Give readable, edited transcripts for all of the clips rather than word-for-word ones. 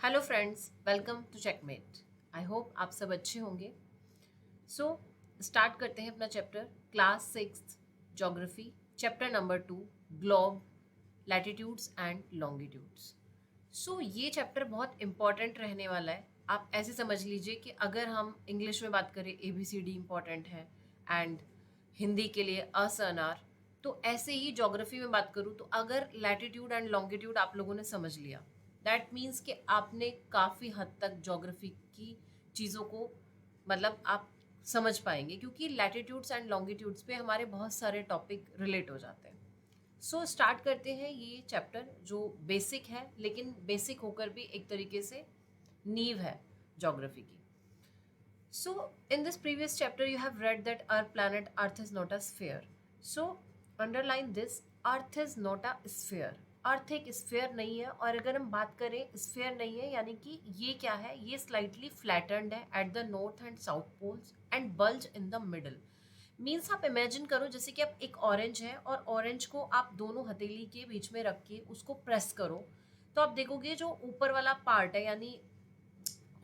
Hello friends, welcome to Checkmate. I hope आप सब अच्छे होंगे। सो स्टार्ट करते हैं अपना chapter class 6 geography, chapter number 2 globe, latitudes and longitudes. So ये चैप्टर बहुत इंपॉर्टेंट रहने वाला है। आप ऐसे समझ लीजिए कि अगर हम इंग्लिश में बात करें ABCD इम्पॉर्टेंट है एंड हिंदी के लिए अ स अ, आर, तो ऐसे ही ज्योग्राफी में बात करूँ तो अगर लैटिट्यूड एंड लॉन्गिट्यूड आप लोगों ने समझ लिया, दैट मीन्स कि आपने काफ़ी हद तक ज्योग्राफी की चीज़ों को मतलब आप समझ पाएंगे, क्योंकि लैटिट्यूड्स एंड लॉन्गिट्यूड्स पे हमारे बहुत सारे टॉपिक रिलेट हो जाते हैं। सो स्टार्ट करते हैं ये चैप्टर जो बेसिक है, लेकिन बेसिक होकर भी एक तरीके से नींव है ज्योग्राफी की। So, in this previous chapter, you have read that our planet Earth is not a sphere. So, underline this: Earth is not a sphere. अर्थ एक स्फेयर नहीं है, और अगर हम बात करें स्फेयर नहीं है यानी कि ये क्या है, ये स्लाइटली फ्लैटेंड है at the north and south poles and bulge in the middle. Means आप इमेजिन करो जैसे कि आप एक ऑरेंज है और ऑरेंज को आप दोनों हथेली के बीच में रख के उसको प्रेस करो, तो आप देखोगे जो ऊपर वाला पार्ट है यानी,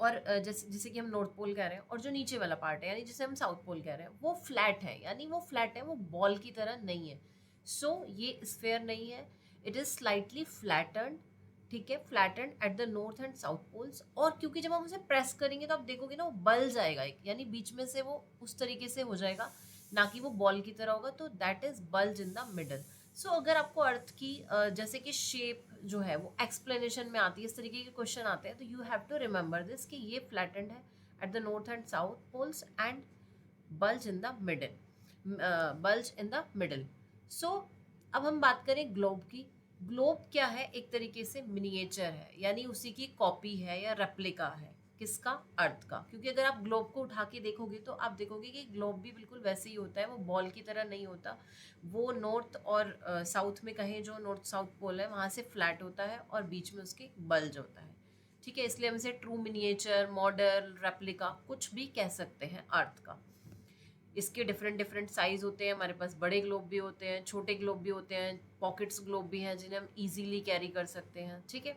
और जैसे जैसे कि हम नॉर्थ पोल कह रहे हैं, और जो नीचे वाला पार्ट है यानी जिसे हम साउथ पोल कह रहे हैं वो फ्लैट है, यानी वो फ्लैट है, वो बॉल की तरह नहीं है। सो ये स्फेयर नहीं है, इट इज स्लाइटली फ्लैटन्ड। ठीक है, flattened at the north and south poles. और क्योंकि जब हम उसे प्रेस करेंगे तो आप देखोगे ना वो बल जाएगा एक, यानी बीच में से वो उस तरीके से हो जाएगा, ना कि वो बॉल की तरह होगा, तो that is bulge in the middle. So अगर आपको अर्थ की जैसे कि शेप जो है वो एक्सप्लेनेशन में आती है, इस तरीके के क्वेश्चन आते हैं, तो you have to remember this कि ये फ्लैटेंड है at the north and south poles and bulge in the middle, bulge in the middle. So अब हम बात करें ग्लोब की। ग्लोब क्या है, एक तरीके से मिनिएचर है, यानी उसी की कॉपी है या रेप्लिका है। किसका? अर्थ का। क्योंकि अगर आप ग्लोब को उठा के देखोगे तो आप देखोगे कि ग्लोब भी बिल्कुल वैसे ही होता है, वो बॉल की तरह नहीं होता। वो नॉर्थ और साउथ में कहें, जो नॉर्थ साउथ पोल है वहाँ से फ्लैट होता है और बीच में उसके बल्ज होता है। ठीक है, इसलिए हम इसे ट्रू मिनिएचर, मॉडल, रेप्लिका कुछ भी कह सकते हैं अर्थ का। इसके डिफरेंट डिफरेंट साइज होते हैं, हमारे पास बड़े ग्लोब भी होते हैं, छोटे ग्लोब भी होते हैं, पॉकेट्स ग्लोब भी हैं जिन्हें हम इजीली कैरी कर सकते हैं। ठीक है,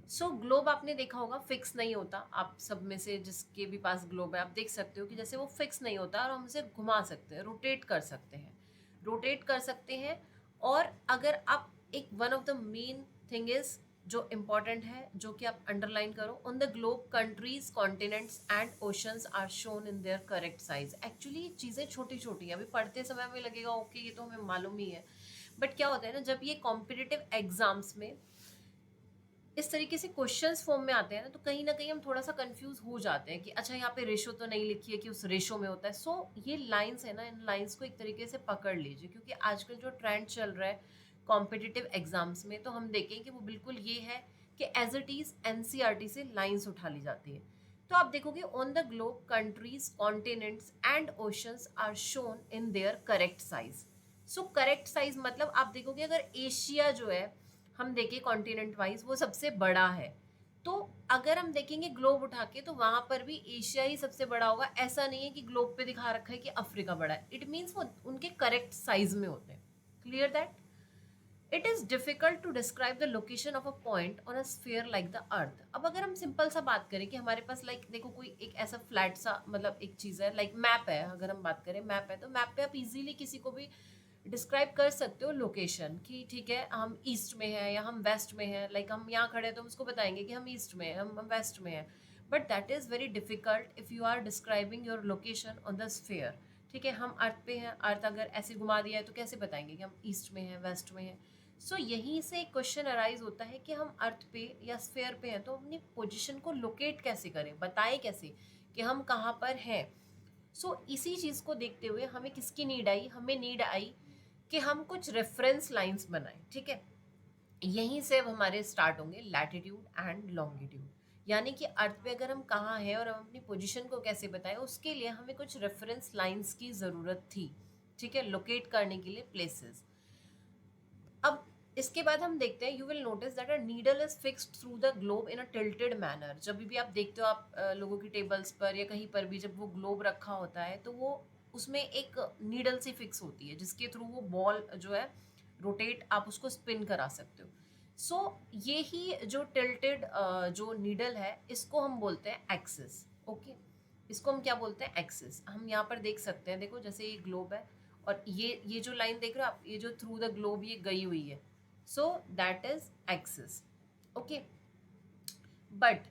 सो ग्लोब आपने देखा होगा फिक्स नहीं होता। आप सब में से जिसके भी पास ग्लोब है आप देख सकते हो कि जैसे वो फिक्स नहीं होता, और हम उसे घुमा सकते हैं, रोटेट कर सकते हैं, रोटेट कर सकते हैं। और अगर आप एक one of the main thing is जो इम्पॉर्टेंट है, जो कि आप अंडरलाइन करो, on the globe countries, continents and oceans are shown in their correct size. Actually चीज़ें छोटी छोटी हैं, अभी पढ़ते समय हमें लगेगा ओके ये तो हमें मालूम ही है, बट क्या होता है ना, जब ये कॉम्पिटिटिव एग्जाम्स में इस तरीके से क्वेश्चंस फॉर्म में आते हैं ना, तो कहीं ना कहीं हम थोड़ा सा कंफ्यूज हो जाते हैं कि अच्छा यहाँ पे रेशो तो नहीं लिखी है कि उस रेशो में होता है। सो ये लाइंस है ना, इन लाइंस को एक तरीके से पकड़ लीजिए, क्योंकि आजकल जो ट्रेंड चल रहा है कॉम्पिटिटिव एग्जाम्स में, तो हम देखें कि वो बिल्कुल ये है कि एज इट इज एनसीईआरटी से लाइंस उठा ली जाती है। तो आप देखोगे on the globe countries, continents and oceans are shown in their correct size. So correct size मतलब आप देखोगे अगर एशिया जो है, हम देखें कॉन्टिनेंट वाइज वो सबसे बड़ा है, तो अगर हम देखेंगे ग्लोब उठा के तो वहां पर भी एशिया ही सबसे बड़ा होगा। ऐसा नहीं है कि ग्लोब पे दिखा रखा है कि अफ्रीका बड़ा है, इट मीन्स वो उनके करेक्ट साइज में होते हैं। Clear that? It is difficult to describe the location of a point on a sphere like the earth. अब अगर हम सिंपल सा बात करें कि हमारे पास लाइक देखो कोई एक ऐसा फ्लैट सा मतलब एक चीज है, लाइक मैप है, अगर हम बात करें मैप है, तो मैप पे आप इजीली किसी को भी डिस्क्राइब कर सकते हो लोकेशन कि ठीक है हम ईस्ट में हैं या हम वेस्ट में हैं। लाइक हम यहाँ खड़े हैं तो हम उसको बताएंगे कि हम ईस्ट में हैं, हम वेस्ट में हैं। But that is very difficult if you are describing your location on the sphere. ठीक है, हम अर्थ पे हैं, अर्थ अगर ऐसे घुमा दिया है तो कैसे बताएंगे कि हम ईस्ट में हैं, वेस्ट में हैं। सो यहीं से क्वेश्चन अराइज होता है कि हम अर्थ पे या स्फेयर पे हैं तो अपनी पोजिशन को लोकेट कैसे करें, बताएं कैसे कि हम कहाँ पर हैं। सो इसी चीज़ को देखते हुए हमें किसकी नीड आई, हमें नीड आई कि हम कुछ रेफरेंस लाइंस बनाएं। ठीक है, यहीं से अब हमारे स्टार्ट होंगे लैटिट्यूड एंड लॉन्गिट्यूड, यानी कि अर्थ पे अगर हम कहाँ हैं और हम अपनी पोजीशन को कैसे बताएं, उसके लिए हमें कुछ रेफरेंस लाइंस की ज़रूरत थी। ठीक है, लोकेट करने के लिए प्लेसेस। अब इसके बाद हम देखते हैं, you will notice that a needle is fixed through the globe in a tilted manner. जब भी आप देखते हो आप लोगों की टेबल्स पर या कहीं पर भी जब वो ग्लोब रखा होता है तो वो उसमें एक नीडल सी फिक्स होती है जिसके थ्रू वो बॉल जो है रोटेट, आप उसको स्पिन करा सकते हो। सो ये ही जो टिल्टेड जो नीडल है इसको हम बोलते हैं एक्सिस। ओके, इसको हम क्या बोलते हैं? एक्सिस। हम यहाँ पर देख सकते हैं, देखो जैसे ये ग्लोब है और ये जो लाइन देख रहे हो आप, ये जो थ्रू द ग्लोब ये गई हुई है, so that is axis. Okay, but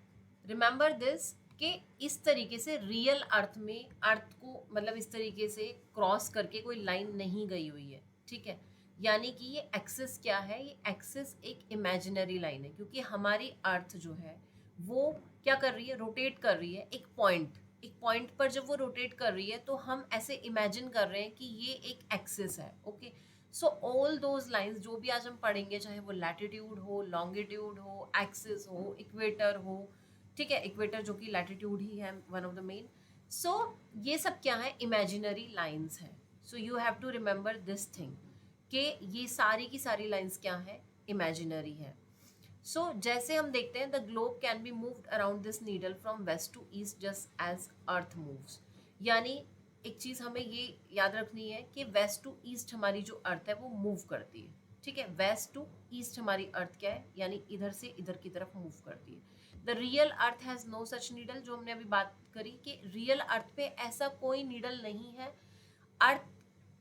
remember this कि इस तरीके से रियल अर्थ में अर्थ को मतलब इस तरीके से क्रॉस करके कोई लाइन नहीं गई हुई है, ठीक है। यानी कि ये एक्सिस क्या है? ये एक्सिस एक इमेजिनरी लाइन है, क्योंकि हमारी अर्थ जो है वो क्या कर रही है? रोटेट कर रही है एक पॉइंट पर। जब वो रोटेट कर रही है तो हम ऐसे इमेजिन कर रहे हैं कि ये एक एक्सिस है। Okay, so all those lines जो भी आज हम पढ़ेंगे, चाहे वो लैटिट्यूड हो, लॉन्गिट्यूड हो, एक्सिस हो, इक्वेटर हो, ठीक है, इक्वेटर जो कि लैटिट्यूड ही है, one of the main. So ये सब क्या है? इमेजिनरी लाइंस हैं। So you have to remember this thing कि ये सारी की सारी लाइंस क्या है? इमेजिनरी है। सो जैसे हम देखते हैं, the globe can be moved around this needle from west to east just as earth moves. यानी एक चीज़ हमें ये याद रखनी है कि वेस्ट टू ईस्ट हमारी जो अर्थ है वो मूव करती है, ठीक है। वेस्ट टू ईस्ट हमारी अर्थ क्या है? यानी इधर से इधर की तरफ मूव करती है। The real earth has no such needle, जो हमने अभी बात करी कि रियल अर्थ पे ऐसा कोई नीडल नहीं है। अर्थ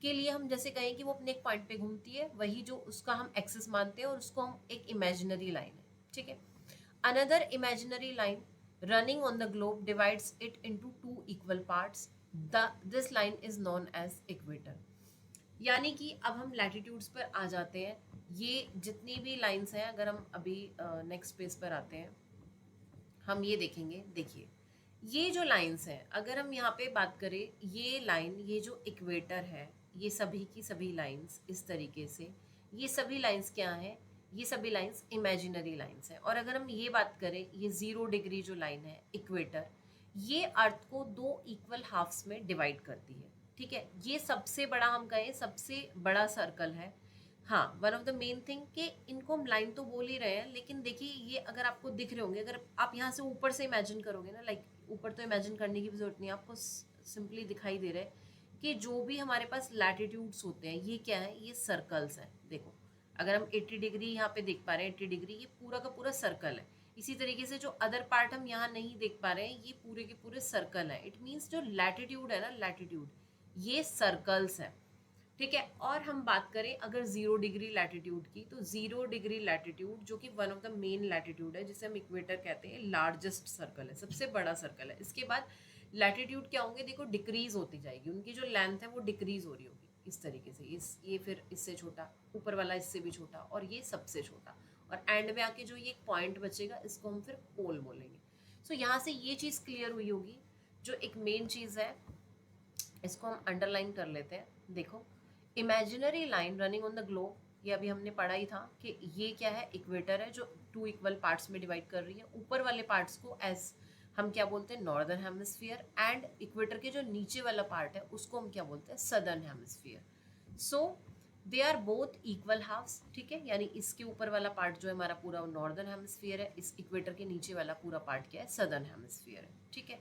के लिए हम जैसे कहें कि वो अपने एक पॉइंट पे घूमती है, वही जो उसका हम एक्सिस मानते हैं और उसको हम एक इमेजिनरी लाइन है, ठीक है। Another imaginary line running on the globe divides it into two equal parts. This line is known as equator. यानी कि अब हम लैटिट्यूड्स पर आ जाते हैं। ये जितनी भी लाइंस हैं, अगर हम अभी नेक्स्ट पेज पर आते हैं, हम ये देखेंगे। देखिए ये जो लाइंस हैं, अगर हम यहाँ पे बात करें, ये लाइन, ये जो इक्वेटर है, ये सभी की सभी लाइंस इस तरीके से, ये सभी लाइंस क्या हैं? ये सभी लाइंस इमेजिनरी लाइंस हैं। और अगर हम ये बात करें, ये 0 डिग्री जो लाइन है इक्वेटर, ये अर्थ को 2 इक्वल हाफ्स में डिवाइड करती है, ठीक है। ये सबसे बड़ा, हम कहें सबसे बड़ा सर्कल है। हाँ, one of the main thing कि इनको हम लाइन तो बोल ही रहे हैं, लेकिन देखिए ये अगर आपको दिख रहे होंगे, अगर आप यहाँ से ऊपर से इमेजिन करोगे ना, लाइक ऊपर तो इमेजिन करने की भी जरूरत नहीं है, आपको सिंपली दिखाई दे रहा है कि जो भी हमारे पास लैटिट्यूड्स होते हैं, ये क्या है? ये सर्कल्स हैं। देखो अगर हम 80 डिग्री यहाँ पे देख पा रहे हैं, 80 डिग्री ये पूरा का पूरा सर्कल है। इसी तरीके से जो अदर पार्ट हम यहाँ नहीं देख पा रहे हैं, ये पूरे के पूरे सर्कल है। इट मीन्स जो लैटिट्यूड है ना, लैटिट्यूड ये सर्कल्स है, ठीक है। और हम बात करें अगर 0 डिग्री लैटिट्यूड की, तो 0 डिग्री लैटिट्यूड जो कि one of the main latitude है, जिसे हम इक्वेटर कहते हैं, लार्जेस्ट सर्कल है, सबसे बड़ा सर्कल है। इसके बाद लैटिट्यूड क्या होंगे? देखो डिक्रीज होती जाएगी, उनकी जो लेंथ है वो डिक्रीज हो रही होगी इस तरीके से, ये फिर इससे छोटा, ऊपर वाला इससे भी छोटा, और ये सबसे छोटा, और एंड में आके जो ये एक पॉइंट बचेगा, इसको हम फिर पोल बोलेंगे। सो यहाँ से ये चीज़ क्लियर हुई होगी। जो एक मेन चीज़ है, इसको हम अंडरलाइन कर लेते हैं। देखो imaginary line running on the globe, ये अभी हमने पढ़ा ही था कि ये क्या है? इक्वेटर है, जो 2 इक्वल पार्ट्स में डिवाइड कर रही है। ऊपर वाले पार्ट्स को एज हम क्या बोलते हैं? Northern hemisphere. एंड इक्वेटर के जो नीचे वाला पार्ट है उसको हम क्या बोलते हैं? Southern hemisphere. So they are both equal halves, ठीक है। यानी इसके ऊपर वाला पार्ट जो है हमारा पूरा नॉर्दर्न हेमिस्फीयर है, इस इक्वेटर के नीचे वाला पूरा पार्ट क्या है? सदर्न हेमिस्फीयर है, ठीक है।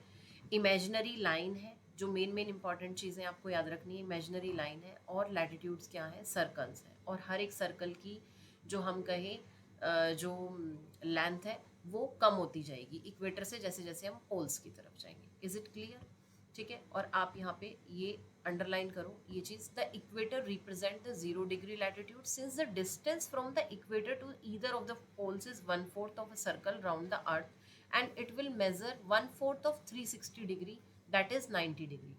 इमेजिनरी लाइन है, जो मेन इंपॉर्टेंट चीज़ें आपको याद रखनी है, इमेजिनरी लाइन है, और लैटिट्यूड्स क्या है? सर्कल्स हैं। और हर एक सर्कल की जो हम कहें जो लेंथ है वो कम होती जाएगी इक्वेटर से, जैसे जैसे हम पोल्स की तरफ जाएंगे। Is it clear? ठीक है। और आप यहाँ पे ये अंडरलाइन करो ये चीज़, the equator represent the 0 degree latitude since the distance from the equator to either of the poles is 1/4 of a circle round the earth, and it will measure 1/4 of 360 degree, that is 90 degree.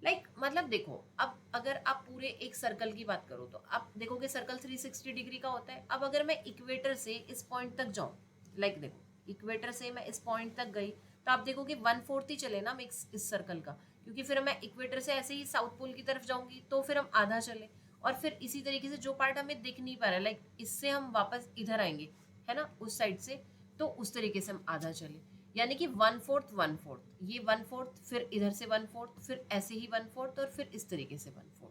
Like मतलब देखो, अब अगर आप पूरे एक circle की बात करो तो आप देखोगे सर्कल 360 डिग्री का होता है। अब अगर मैं इक्वेटर से इस पॉइंट तक जाऊँ, लाइक देखो इक्वेटर से मैं इस पॉइंट तक गई, तो आप देखोगे 1/4 ही चले ना हम इस सर्कल का, क्योंकि फिर मैं इक्वेटर से ऐसे ही साउथ पोल की तरफ जाऊंगी तो फिर हम आधा चले, और फिर इसी तरीके से जो पार्ट हमें दिख नहीं पा रहा है, लाइक इससे हम वापस इधर आएंगे, है ना, उस साइड से, तो उस तरीके से हम आधा चले। यानी कि 1/4 1/4, ये 1/4, फिर इधर से 1/4, फिर ऐसे ही 1/4, और फिर इस तरीके से 1/4।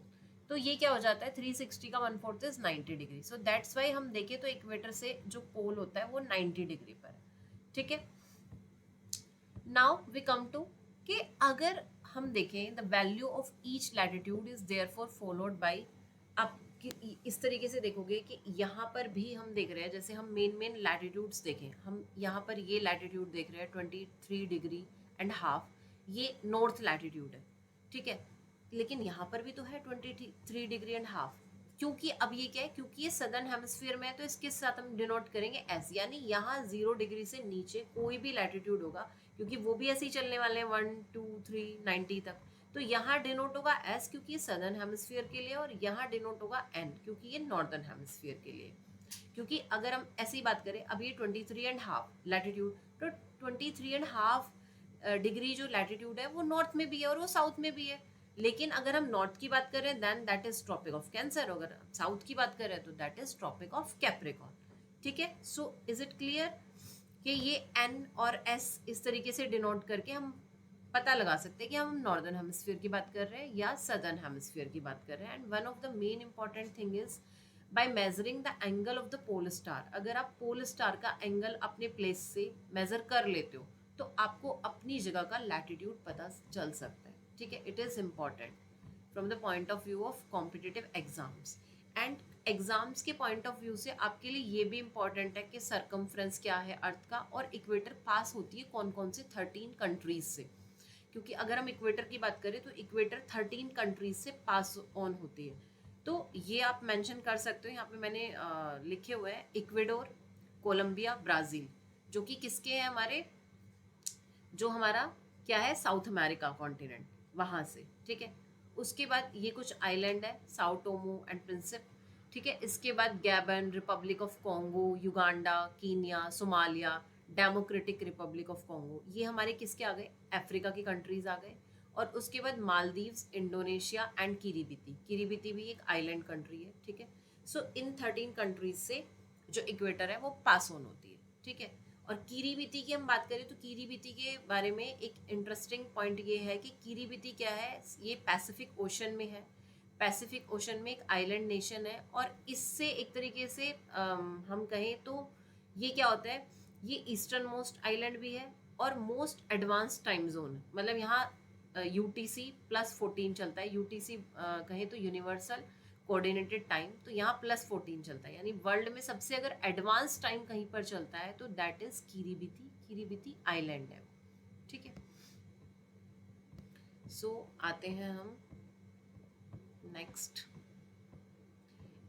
तो ये क्या हो जाता है? 360 का 1/4 is 90 degree. So that's why हम देखें तो इक्वेटर से जो पोल होता है वो 90 डिग्री पर है, ठीक है। नाउ वी कम टू कि अगर हम देखें the value of each latitude is therefore followed by, अब कि इस तरीके से देखोगे कि यहाँ पर भी हम देख रहे हैं, जैसे हम मेन लैटिट्यूड्स देखें, हम यहाँ पर ये लैटिट्यूड देख रहे हैं 23.5 डिग्री, ये नॉर्थ लैटिट्यूड है, ठीक है। लेकिन यहाँ पर भी तो है 23.5 डिग्री, क्योंकि अब ये क्या है, क्योंकि ये सदर्न हेमिस्फीयर में है तो इसके साथ हम डिनोट करेंगे एस, यानी यहाँ 0 डिग्री से नीचे कोई भी लैटिट्यूड होगा, क्योंकि वो भी ऐसे ही चलने वाले हैं 1 2 3 90 तक, तो यहाँ डिनोट होगा एस क्योंकि ये सदर्न हेमिस्फीयर के लिए, और यहाँ डिनोट होगा एन क्योंकि ये नॉर्दर्न हेमिस्फीयर के लिए। क्योंकि अगर हम ऐसी बात करें, अब ये 23.5 लैटिट्यूड, तो 23.5 डिग्री जो लैटिट्यूड है वो नॉर्थ में भी है और वो साउथ में भी है। लेकिन अगर हम नॉर्थ की बात करें then that is Tropic of Cancer, अगर साउथ की बात करें तो that is Tropic of Capricorn, ठीक है। सो इज इट क्लियर कि ये एन और एस इस तरीके से डिनोट करके हम पता लगा सकते हैं कि हम नॉर्दर्न हेमिस्फीयर की बात कर रहे हैं या सदर्न हेमिस्फीयर की बात कर रहे हैं। And one of the main important thing is by measuring the angle of the pole star, अगर आप पोल स्टार का एंगल अपने प्लेस से मेजर कर लेते हो तो आपको अपनी जगह का लैटिट्यूड पता चल सकता है, ठीक है। It is important from the point of view of competitive exams. And exams के पॉइंट ऑफ व्यू से आपके लिए ये भी इम्पॉर्टेंट है कि सरकमफ्रेंस क्या है अर्थ का, और इक्वेटर पास होती है कौन कौन से 13 कंट्रीज से, क्योंकि अगर हम इक्वेटर की बात करें तो इक्वेटर 13 कंट्रीज से पास ऑन होती है। तो ये आप मेंशन कर सकते हो, यहाँ पे मैंने लिखे हुए हैं इक्वेडोर, कोलंबिया, ब्राज़ील, जो कि किसके हैं, हमारे जो हमारा क्या है साउथ अमेरिका कॉन्टिनेंट, वहाँ से, ठीक है। उसके बाद ये कुछ आइलैंड है, साओ टोमो एंड प्रिंसिप, ठीक है। इसके बाद Gabon, Republic of Congo, Uganda, Kenya, Somalia, democratic Republic of Congo, ये हमारे किसके आ गए, अफ्रीका की कंट्रीज आ गए। और उसके बाद मालदीव्स, इंडोनेशिया एंड किरीबिती, किरीबिती भी एक आइलैंड कंट्री है, ठीक है। सो इन 13 कंट्रीज से जो इक्वेटर है वो पास ऑन होती है, ठीक है। और किरीबिती की हम बात करें तो किरीबिती के बारे में एक इंटरेस्टिंग पॉइंट ये है कि किरीबिती क्या है, ये पैसिफिक ओशन में है, पैसिफिक ओशन में एक आइलैंड नेशन है। और इससे एक तरीके से हम कहें तो ये क्या होता है, ये ईस्टर्न मोस्ट आइलैंड भी है और मोस्ट एडवांस टाइम जोन है, मतलब यहाँ UTC+14 चलता है, UTC कहें तो यूनिवर्सल कोऑर्डिनेटेड टाइम, तो यहाँ +14 चलता है, यानी वर्ल्ड में सबसे अगर एडवांस टाइम कहीं पर चलता है तो दैट इज किरीबिती, किरीबिती आइलैंड है, ठीक है। सो आते हैं हम next,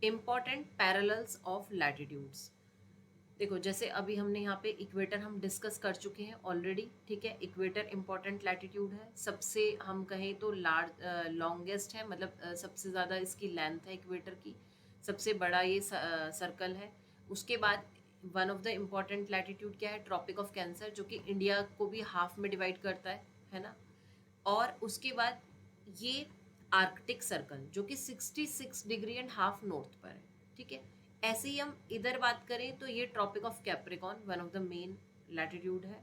important parallels of latitudes. देखो जैसे अभी हमने यहाँ पे इक्वेटर हम डिस्कस कर चुके हैं ऑलरेडी, ठीक है। इक्वेटर इंपॉर्टेंट लैटिट्यूड है, सबसे हम कहें तो लॉन्गेस्ट है, मतलब सबसे ज़्यादा इसकी लेंथ है इक्वेटर की, सबसे बड़ा ये सर्कल है। उसके बाद one of the important latitude क्या है, ट्रॉपिक ऑफ कैंसर, जो कि इंडिया को भी हाफ में डिवाइड करता है ना। और उसके बाद ये आर्कटिक सर्कल जो कि 66.5 डिग्री नॉर्थ पर है, ठीक है। ऐसे ही हम इधर बात करें तो ये Tropic of Capricorn one of the main latitude है,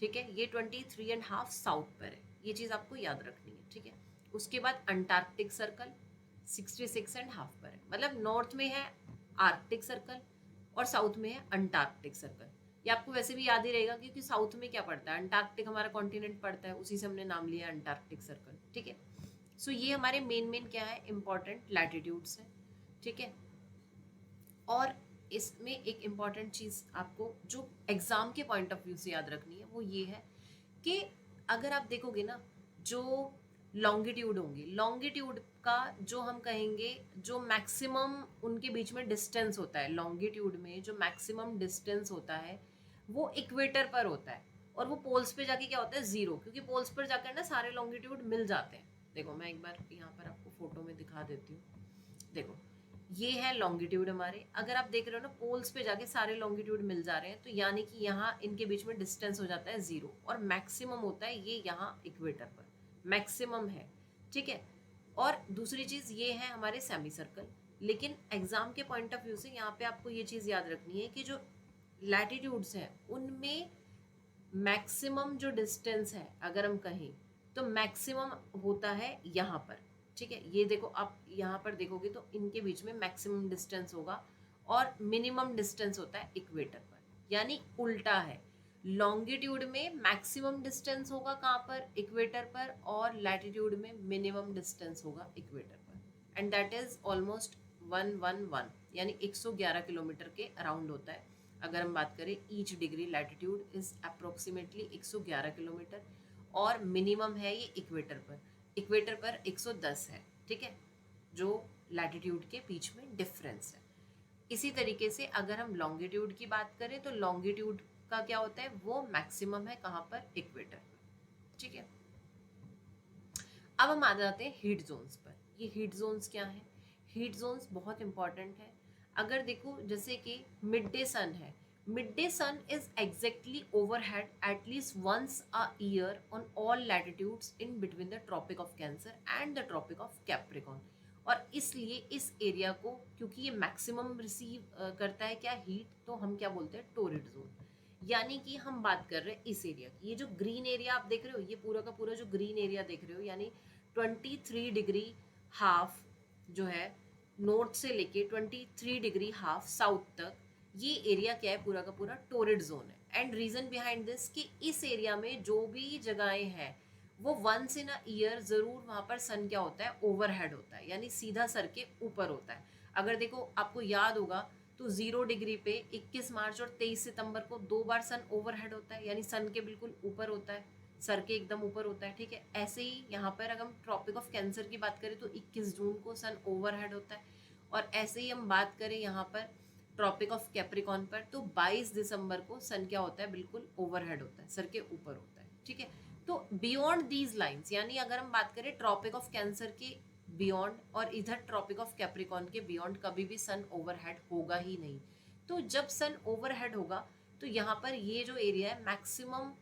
ठीक है। ये 23.5 साउथ पर है, ये चीज़ आपको याद रखनी है, ठीक है। उसके बाद अंटार्कटिक सर्कल 66.5 पर है, मतलब नॉर्थ में है आर्कटिक सर्कल और साउथ में है अंटार्कटिक सर्कल। ये आपको वैसे भी याद ही रहेगा क्योंकि साउथ में क्या पड़ता है, अंटार्कटिक हमारा कॉन्टिनेंट पड़ता है, उसी से हमने नाम लिया अंटार्कटिक सर्कल, ठीक है। सो ये हमारे मेन क्या है, इंपॉर्टेंट लैटिट्यूड्स हैं, ठीक है। और इसमें एक इम्पॉर्टेंट चीज़ आपको जो एग्ज़ाम के पॉइंट ऑफ व्यू से याद रखनी है वो ये है कि अगर आप देखोगे ना, जो लॉन्गिट्यूड होंगे, लॉन्गिट्यूड का जो हम कहेंगे जो मैक्सिमम उनके बीच में डिस्टेंस होता है, लॉन्गिट्यूड में जो मैक्सिमम डिस्टेंस होता है वो इक्वेटर पर होता है, और वो पोल्स पे जाके क्या होता है 0, क्योंकि पोल्स पर जाकर ना सारे लॉन्गिट्यूड मिल जाते हैं। देखो मैं एक बार यहाँ पर आपको फोटो में दिखा देती हूँ, देखो ये है लॉन्गिट्यूड हमारे, अगर आप देख रहे हो ना पोल्स पे जाके सारे लॉन्गिट्यूड मिल जा रहे हैं, तो यानी कि यहाँ इनके बीच में डिस्टेंस हो जाता है 0, और मैक्सिमम होता है ये यहाँ इक्वेटर पर मैक्सिमम है, ठीक है। और दूसरी चीज़ ये है हमारे सेमी सर्कल, लेकिन एग्जाम के पॉइंट ऑफ व्यू से यहाँ पे आपको ये चीज़ याद रखनी है कि जो लैटिट्यूड्स हैं उनमें मैक्सिमम जो डिस्टेंस है अगर हम कहें तो मैक्सिमम होता है यहाँ पर, ठीक है। ये देखो आप यहाँ पर देखोगे तो इनके बीच में मैक्सिमम डिस्टेंस होगा और मिनिमम डिस्टेंस होता है इक्वेटर पर, यानी उल्टा है, लॉन्गिट्यूड में मैक्सिमम डिस्टेंस होगा कहाँ पर, इक्वेटर पर, और लैटिट्यूड में मिनिमम डिस्टेंस होगा इक्वेटर पर, एंड दैट इज ऑलमोस्ट 111 यानी 111 किलोमीटर के अराउंड होता है। अगर हम बात करें each degree latitude is approximately 111 kilometre, और मिनिमम है ये इक्वेटर पर 110 है, ठीक है, जो लैटिट्यूड के बीच में डिफरेंस है। इसी तरीके से अगर हम लॉन्गिट्यूड की बात करें तो लॉन्गिट्यूड का क्या होता है, वो मैक्सिमम है कहाँ पर, इक्वेटर पर, ठीक है। अब हम आ जाते हैं हीट जोन्स पर। ये हीट जोन्स क्या है? हीट जोन्स बहुत इंपॉर्टेंट है। अगर देखो जैसे कि मिड डे सन है, mid day sun is exactly overhead at least once a year on all latitudes in between the Tropic of Cancer and the Tropic of Capricorn. और इसलिए इस एरिया को, क्योंकि ये मैक्सिमम रिसीव करता है क्या, हीट, तो हम क्या बोलते हैं, टोरिड जोन। यानी कि हम बात कर रहे हैं इस एरिया की, ये जो ग्रीन एरिया आप देख रहे हो, ये पूरा का पूरा जो ग्रीन एरिया देख रहे हो, यानी 23 डिग्री हाफ जो है नॉर्थ से लेके 23 डिग्री हाफ साउथ तक, ये एरिया क्या है, पूरा का पूरा टोरिड जोन है। एंड रीजन बिहाइंड दिस कि इस एरिया में जो भी जगहें हैं वो वंस इन अ ईयर जरूर वहां पर सन क्या होता है, ओवरहेड होता है, यानी सीधा सर के ऊपर होता है। अगर देखो आपको याद होगा तो 0 डिग्री पे 21 मार्च और 23 सितंबर को 2 बार सन ओवरहेड होता है, यानी सन के बिल्कुल ऊपर होता है, सर के एकदम ऊपर होता है, ठीक है। ऐसे ही यहाँ पर अगर हम ट्रॉपिक ऑफ कैंसर की बात करें तो 21 जून को सन ओवरहेड होता है, और ऐसे ही हम बात करें यहाँ पर ट्रॉपिक ऑफ कैप्रिकॉन पर तो 22 दिसंबर को सन क्या होता है, बिल्कुल ओवरहेड होता है, सर के ऊपर होता है, ठीक है। तो बियॉन्ड दीज लाइन्स, यानी अगर हम बात करें ट्रॉपिक ऑफ कैंसर के बियॉन्ड और इधर ट्रॉपिक ऑफ कैप्रिकॉन के बियॉन्ड, कभी भी सन ओवरहेड होगा ही नहीं। तो जब सन ओवरहेड होगा तो यहाँ पर ये जो एरिया है मैक्सिमम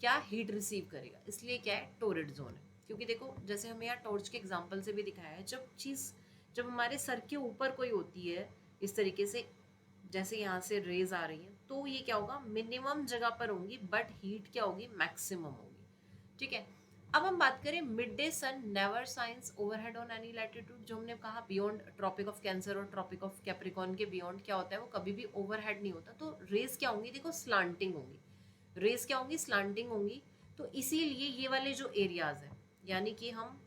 क्या हीट रिसीव करेगा, इसलिए क्या है, टोरिड जोन है। क्योंकि देखो जैसे हमें यहाँ टॉर्च के एग्जांपल से भी दिखाया है, जब हमारे सर के ऊपर कोई होती है इस तरीके से, जैसे यहाँ से रेज आ रही है, तो ये क्या होगा, मिनिमम जगह पर होंगी बट हीट क्या होगी, मैक्सिमम होगी, ठीक है। अब हम बात करें mid day sun never shines overhead on any latitude, जो हमने कहा बियॉन्ड ट्रॉपिक ऑफ कैंसर और ट्रॉपिक ऑफ कैप्रिकॉन के बियॉन्ड क्या होता है, वो कभी भी ओवरहेड नहीं होता। तो रेज क्या होंगी, देखो स्लांटिंग होंगी, रेज क्या होंगी, स्लांटिंग होंगी। तो इसीलिए ये वाले जो एरियाज हैं, यानी कि हम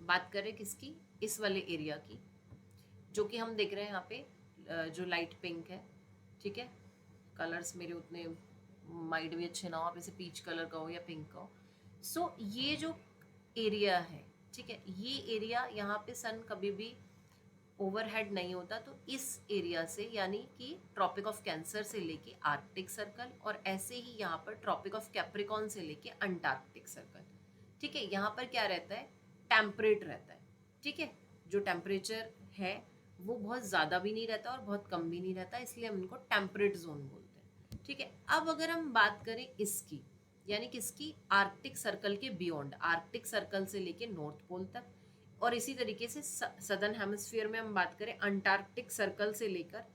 बात करें किसकी, इस वाले एरिया की, जो कि हम देख रहे हैं यहाँ पे जो लाइट पिंक है, ठीक है। कलर्स मेरे उतने माइंड भी अच्छे ना हो, आप इसे पीच कलर का हो या पिंक का हो। सो ये जो एरिया है, ठीक है, ये एरिया यहाँ पे सन कभी भी ओवरहेड नहीं होता। तो इस एरिया से, यानी कि ट्रॉपिक ऑफ कैंसर से लेके आर्कटिक सर्कल, और ऐसे ही यहाँ पर ट्रॉपिक ऑफ कैप्रिकॉन से लेके अंटार्कटिक सर्कल, ठीक है, यहाँ पर क्या रहता है, टेम्परेट रहता है, ठीक है। जो टेम्परेचर है वो बहुत ज़्यादा भी नहीं रहता और बहुत कम भी नहीं रहता, इसलिए हम इनको टेम्परेट जोन बोलते हैं, ठीक है। अब अगर हम बात करें इसकी, यानी किसकी, आर्कटिक सर्कल के बियॉन्ड, आर्कटिक सर्कल से लेके नॉर्थ पोल तक, और इसी तरीके से सदर्न हेमिस्फीयर में हम बात करें अंटार्कटिक सर्कल से लेकर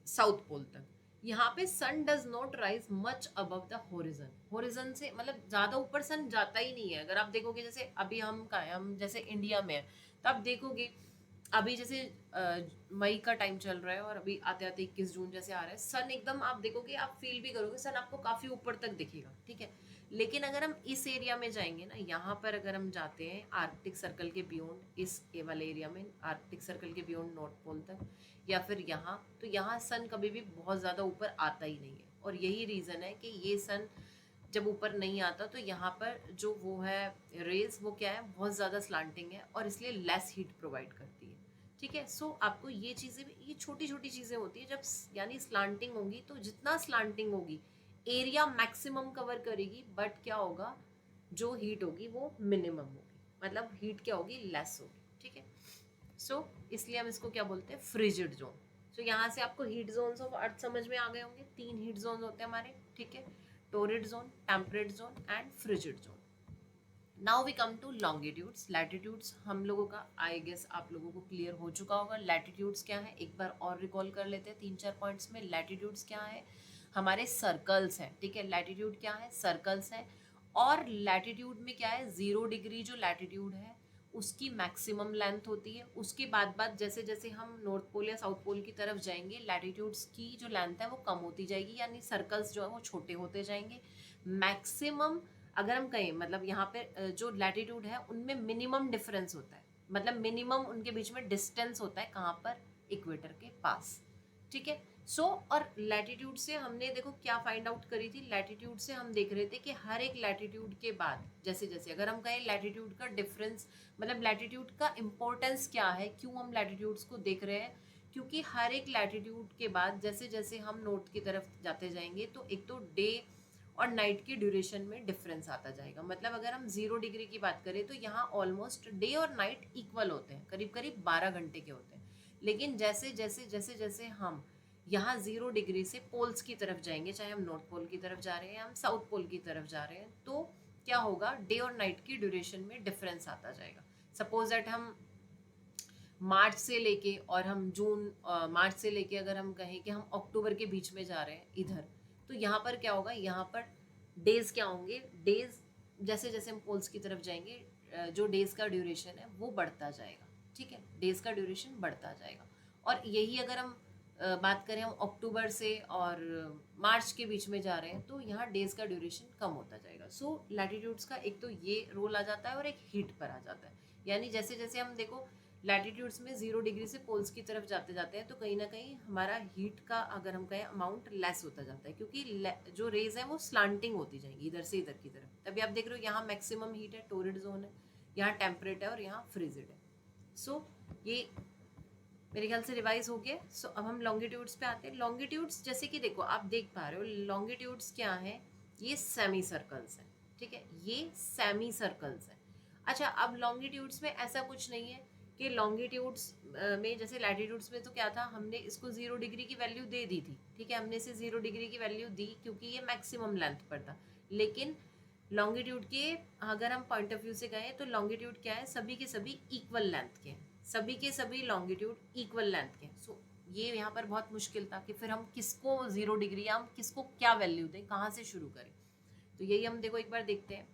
साउथ पोल तक, यहाँ पे sun does not rise much above the horizon, horizon से मतलब ज़्यादा ऊपर सन जाता ही नहीं है। अगर आप देखोगे जैसे अभी हम कहाँ हैं, हम जैसे इंडिया में हैं, तो आप देखोगे अभी जैसे मई का टाइम चल रहा है और अभी आते आते 21 जून जैसे आ रहा है, सन एकदम आप देखोगे, आप फील भी करोगे, सन आपको काफ़ी ऊपर तक दिखेगा, ठीक है। लेकिन अगर हम इस एरिया में जाएंगे ना, यहाँ पर अगर हम जाते हैं आर्कटिक सर्कल के बियॉन्ड, इस वाले एरिया में आर्कटिक सर्कल के बियॉन्ड नॉर्थ पोल तक, या फिर यहाँ, तो यहाँ सन कभी भी बहुत ज़्यादा ऊपर आता ही नहीं है। और यही रीज़न है कि ये सन जब ऊपर नहीं आता तो यहाँ पर जो वो है रेज, वो क्या है, बहुत ज़्यादा स्लांटिंग है और इसलिए लेस हीट प्रोवाइड करती है, ठीक है। सो आपको ये चीज़ें भी, ये छोटी छोटी चीज़ें होती है, जब यानी स्लांटिंग होगी तो जितना स्लांटिंग होगी एरिया मैक्सिमम कवर करेगी, बट क्या होगा, जो हीट होगी वो मिनिमम होगी, मतलब हीट क्या होगी, लेस होगी, ठीक है। सो इसलिए हम इसको क्या बोलते हैं, फ्रिजिड जोन। सो यहाँ से आपको हीट जोन्स ऑफ अर्थ समझ में आ गए होंगे, 3 हीट जोन होते हैं हमारे, ठीक है, torrid zone, temperate zone and frigid zone. Now we come to longitudes. Latitudes हम लोगों का आई गेस आप लोगों को क्लियर हो चुका होगा। लैटिट्यूड्स क्या है, एक बार और रिकॉल कर लेते हैं 3-4 पॉइंट्स में। लैटिट्यूड्स क्या है, हमारे सर्कल्स हैं, ठीक है। लैटिट्यूड क्या है, सर्कल्स हैं। और लैटिट्यूड में क्या है, 0 डिग्री जो लैटिट्यूड है उसकी मैक्सिमम लेंथ होती है। उसके बाद जैसे जैसे हम नॉर्थ पोल या साउथ पोल की तरफ जाएंगे, लैटिट्यूड्स की जो लेंथ है वो कम होती जाएगी, यानी सर्कल्स जो है वो छोटे होते जाएंगे। मैक्सिमम अगर हम कहें, मतलब यहाँ पे जो लैटिट्यूड है उनमें मिनिमम डिफरेंस होता है, मतलब मिनिमम उनके बीच में डिस्टेंस होता है कहाँ पर, इक्वेटर के पास, ठीक है। सो और लैटिट्यूड से हमने देखो क्या फाइंड आउट करी थी, लैटिट्यूड से हम देख रहे थे कि हर एक लैटिट्यूड के बाद जैसे जैसे अगर हम कहें लैटिट्यूड का डिफरेंस, मतलब लैटिट्यूड का इम्पोर्टेंस क्या है, क्यों हम लैटिट्यूड्स को देख रहे हैं, क्योंकि हर एक लैटिट्यूड के बाद जैसे जैसे हम नॉर्थ की तरफ जाते जाएंगे तो एक तो डे और नाइट की ड्यूरेशन में डिफरेंस आता जाएगा। मतलब अगर हम 0 डिग्री की बात करें तो यहाँ ऑलमोस्ट डे और नाइट इक्वल होते हैं, करीब करीब 12 घंटे के होते हैं। लेकिन जैसे जैसे जैसे जैसे हम यहाँ 0 डिग्री से पोल्स की तरफ जाएंगे, चाहे हम नॉर्थ पोल की तरफ जा रहे हैं या हम साउथ पोल की तरफ जा रहे हैं, तो क्या होगा, डे और नाइट की ड्यूरेशन में डिफरेंस आता जाएगा। सपोज दैट हम मार्च से लेके और हम जून, मार्च से लेके अगर हम कहें कि हम अक्टूबर के बीच में जा रहे हैं इधर, तो यहाँ पर क्या होगा, यहाँ पर डेज क्या होंगे, डेज जैसे जैसे हम पोल्स की तरफ जाएंगे जो डेज का ड्यूरेशन है वो बढ़ता जाएगा, ठीक है, डेज का ड्यूरेशन बढ़ता जाएगा। और यही अगर हम बात करें हम अक्टूबर से और मार्च के बीच में जा रहे हैं तो यहाँ डेज का ड्यूरेशन कम होता जाएगा। सो लैटिट्यूड्स का एक तो ये रोल आ जाता है और एक हीट पर आ जाता है। यानी जैसे जैसे हम देखो लैटिट्यूड्स में 0 डिग्री से पोल्स की तरफ जाते जाते हैं तो कहीं ना कहीं हमारा हीट का अगर हम कहें अमाउंट लेस होता जाता है, क्योंकि जो रेज है वो स्लांटिंग होती जाएंगी इधर से इधर की तरफ। तभी आप देख रहे हो यहाँ मैक्सिमम हीट है, टोरिड जोन है, यहाँ टेम्परेट है और यहाँ फ्रिजिड है। सो ये मेरे ख्याल से रिवाइज हो गया। सो अब हम लॉन्गिट्यूड्स पे आते हैं। लॉन्गिट्यूड्स जैसे कि देखो आप देख पा रहे हो लॉन्गिट्यूड्स क्या है, ये सेमी सर्कल्स हैं, ठीक है, ये सेमी सर्कल्स हैं। अच्छा अब लॉन्गिट्यूड्स में ऐसा कुछ नहीं है कि लॉन्गिट्यूड्स में जैसे लैटिट्यूड्स में तो क्या था, हमने इसको 0 डिग्री की वैल्यू दे दी थी, ठीक है, हमने इसे 0 डिग्री की वैल्यू दी क्योंकि ये मैक्सिमम लेंथ पर था। लेकिन लॉन्गिट्यूड के अगर हम पॉइंट ऑफ व्यू से गए तो लॉन्गिट्यूड क्या है, सभी के सभी इक्वल लेंथ के हैं, सभी के सभी लॉन्गिट्यूड इक्वल लेंथ के। सो ये यहाँ पर बहुत मुश्किल था कि फिर हम किसको 0 डिग्री या हम किसको क्या वैल्यू दें, कहाँ से शुरू करें। तो यही हम देखो एक बार देखते हैं।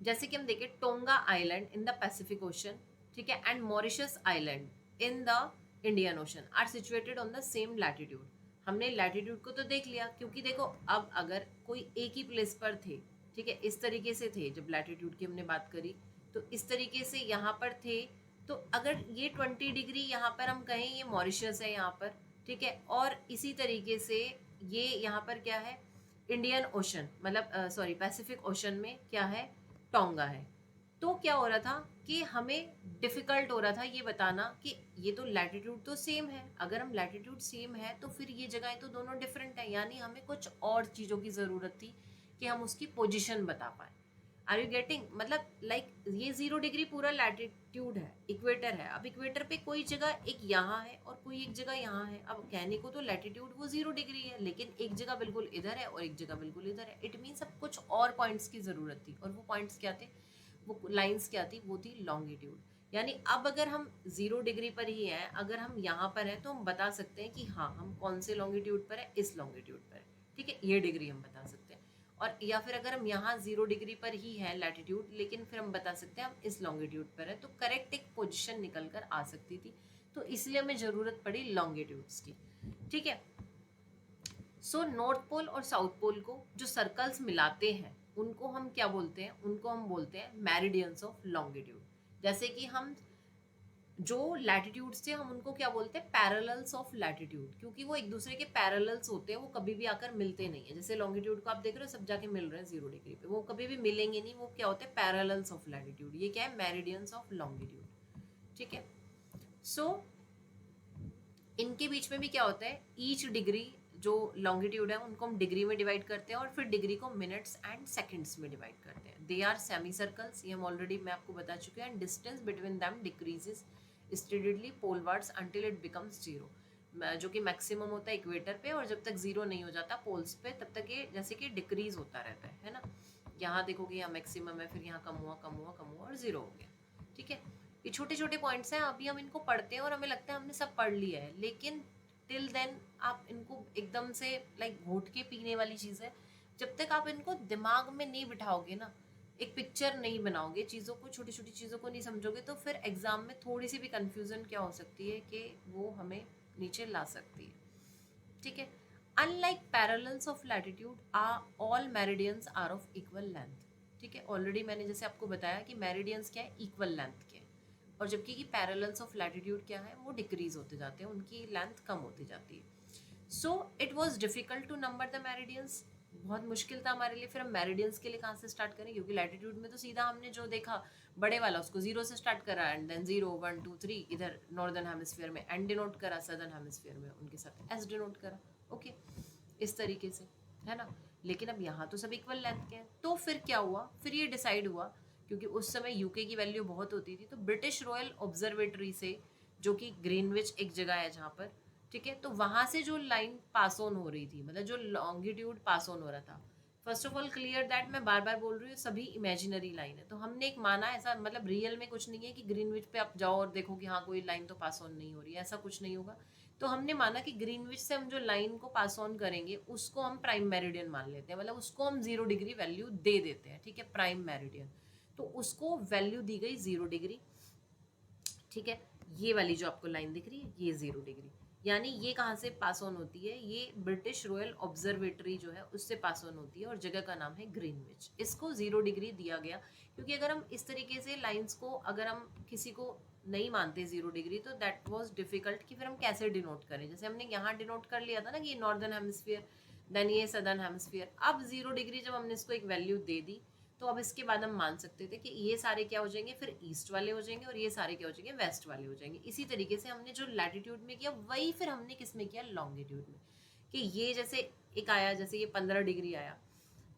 जैसे कि हम देखें Tonga island in the Pacific Ocean, ठीक है, and Mauritius island in the Indian Ocean are situated on the same latitude. हमने लैटिट्यूड को तो देख लिया, क्योंकि देखो अब अगर कोई एक ही प्लेस पर थे, ठीक है, इस तरीके से थे, जब लैटिट्यूड की हमने बात करी तो इस तरीके से यहाँ पर थे, तो अगर ये 20 डिग्री यहाँ पर हम कहें ये मॉरिशस है यहाँ पर, ठीक है, और इसी तरीके से ये यहाँ पर क्या है, इंडियन ओशन, मतलब सॉरी पैसिफिक ओशन में क्या है, टोंगा है। तो क्या हो रहा था कि हमें डिफिकल्ट हो रहा था ये बताना कि ये तो लैटिट्यूड तो सेम है, अगर हम लैटिट्यूड सेम है तो फिर ये जगहें तो दोनों डिफरेंट है, यानी हमें कुछ और चीज़ों की ज़रूरत थी कि हम उसकी पोजीशन बता पाए। आर यू गेटिंग, मतलब लाइक ये 0 डिग्री पूरा लैटिट्यूड है, इक्वेटर है। अब इक्वेटर पे कोई जगह एक यहाँ है और कोई एक जगह यहाँ है। अब कहने को तो लैटिट्यूड वो 0 डिग्री है, लेकिन एक जगह बिल्कुल इधर है और एक जगह बिल्कुल इधर है। इट मीन्स अब कुछ और पॉइंट्स की ज़रूरत थी, और वो पॉइंट्स क्या थे, वो लाइन्स क्या थी, वो थी लॉन्गिट्यूड। यानी अब अगर हम 0 डिग्री पर ही हैं, अगर हम यहाँ पर हैं तो हम बता सकते हैं कि हाँ हम कौन से लॉन्गिट्यूड पर है, इस लॉन्गिट्यूड पर है, ठीक है, ये डिग्री हम बता सकते हैं। और या फिर अगर हम यहाँ 0 डिग्री पर ही है लैटिट्यूड, लेकिन फिर हम बता सकते हैं हम इस लॉन्गिट्यूड पर है, तो करेक्ट एक पोजिशन निकल कर आ सकती थी, तो इसलिए हमें ज़रूरत पड़ी लॉन्गिट्यूड्स की, ठीक है। सो नॉर्थ पोल और साउथ पोल को जो सर्कल्स मिलाते हैं उनको हम क्या बोलते हैं, उनको हम बोलते हैं मेरिडियंस ऑफ लॉन्गिट्यूड। जैसे कि हम जो लैटिट्यूड्स थे हम उनको क्या बोलते हैं, पैरेलल्स ऑफ लैटिट्यूड, क्योंकि वो एक दूसरे के पैरेलल्स होते हैं, वो कभी भी आकर मिलते नहीं है। जैसे लॉन्गिट्यूड को आप देख रहे हो सब जाके मिल रहे हैं 0 डिग्री पे, वो कभी भी मिलेंगे नहीं, वो क्या होते हैं, पैरेलल्स ऑफ लैटिट्यूड। ये क्या है, मेरिडियंस ऑफ लॉन्गिट्यूड, ठीक है। सो इनके बीच में भी क्या होता है, ईच डिग्री जो लॉन्गिट्यूड है उनको हम डिग्री में डिवाइड करते हैं और फिर डिग्री को मिनट्स एंड सेकंड्स में डिवाइड करते हैं। दे आर सेमी सर्कल्स, ये हम ऑलरेडी मैं आपको बता चुकी हूँ। And distance between them decreases steadily polewards until it becomes 0, जो कि मैक्सिमम होता है इक्वेटर पे, और जब तक 0 नहीं हो जाता पोल्स पे तब तक ये जैसे कि डिक्रीज होता रहता है ना। यहाँ देखोगे यहाँ मैक्सिमम है, फिर यहाँ कम हुआ कम हुआ कम हुआ और 0 हो गया, ठीक है। ये छोटे छोटे पॉइंट्स हैं, अभी हम इनको पढ़ते हैं और हमें लगता है हमने सब पढ़ लिया है, लेकिन टिल देन आप इनको एकदम से लाइक घोट के पीने वाली चीज़ है। जब तक आप इनको दिमाग में नहीं बिठाओगे ना, एक पिक्चर नहीं बनाओगे चीज़ों को, छोटी छोटी चीज़ों को नहीं समझोगे, तो फिर एग्जाम में थोड़ी सी भी कन्फ्यूज़न क्या हो सकती है कि वो हमें नीचे ला सकती है, ठीक है। Unlike parallels of latitude all meridians are of equal length, ठीक है। ऑलरेडी मैंने जैसे आपको बताया कि मेरिडियंस क्या है, इक्वल लेंथ के, और जबकि कि पैरेलल्स ऑफ लैटिट्यूड क्या है, वो डिक्रीज होते जाते हैं, उनकी लेंथ कम होती जाती है। So it was difficult to number the meridians, बहुत मुश्किल था हमारे लिए। फिर हम मेरिडियंस के लिए कहाँ से स्टार्ट करें, क्योंकि लैटिट्यूड में तो सीधा हमने जो देखा बड़े वाला उसको 0 से स्टार्ट करा, एंड देन 0 1 2 3 इधर नॉर्दर्न हेमिस्फीयर में एन डिनोट करा, सदर्न हेमिस्फीयर में उनके साथ एस डिनोट करा। ओके, इस तरीके से, है ना। लेकिन अब यहाँ तो सब इक्वल लेंथ के हैं, तो फिर क्या हुआ, फिर ये डिसाइड हुआ, क्योंकि उस समय यूके की वैल्यू बहुत होती थी, तो ब्रिटिश रॉयल ऑब्जर्वेटरी से, जो कि ग्रीनविच एक जगह है जहाँ पर, ठीक है, तो वहाँ से जो लाइन पास ऑन हो रही थी, मतलब जो लॉन्गिट्यूड पास ऑन हो रहा था, first of all clear that, मैं बार बार बोल रही हूँ सभी इमेजिनरी लाइन है, तो हमने एक माना, ऐसा मतलब रियल में कुछ नहीं है कि ग्रीनविच पे आप जाओ और देखो कि हाँ कोई लाइन तो पास ऑन नहीं हो रही है, ऐसा कुछ नहीं होगा। तो हमने माना कि ग्रीनविच से हम जो लाइन को पास ऑन करेंगे उसको हम प्राइम मेरिडियन मान लेते हैं, मतलब उसको हम 0 डिग्री वैल्यू दे देते हैं, ठीक है, प्राइम मेरिडियन। तो उसको वैल्यू दी गई 0 डिग्री, ठीक है। ये वाली जो आपको लाइन दिख रही है ये 0 डिग्री, यानी ये कहाँ से पास ऑन होती है, ये ब्रिटिश रॉयल ऑब्जर्वेटरी जो है उससे पास ऑन होती है, और जगह का नाम है ग्रीनविच। इसको 0 डिग्री दिया गया, क्योंकि अगर हम इस तरीके से लाइंस को, अगर हम किसी को नहीं मानते 0 डिग्री, तो दैट वाज डिफिकल्ट कि फिर हम कैसे डिनोट करें। जैसे हमने यहाँ डिनोट कर लिया था ना कि ये नॉर्दर्न हेमिस्फीयर, देन ये सदर्न हेमिस्फीयर। अब 0 डिग्री जब हमने इसको एक वैल्यू दे दी, तो अब इसके बाद हम मान सकते थे कि ये सारे क्या हो जाएंगे, फिर ईस्ट वाले हो जाएंगे, और ये सारे क्या हो जाएंगे, वेस्ट वाले हो जाएंगे। इसी तरीके से हमने जो लैटिट्यूड में किया वही फिर हमने किस में किया, लॉन्गिट्यूड में, कि ये जैसे एक आया, जैसे ये 15 डिग्री आया,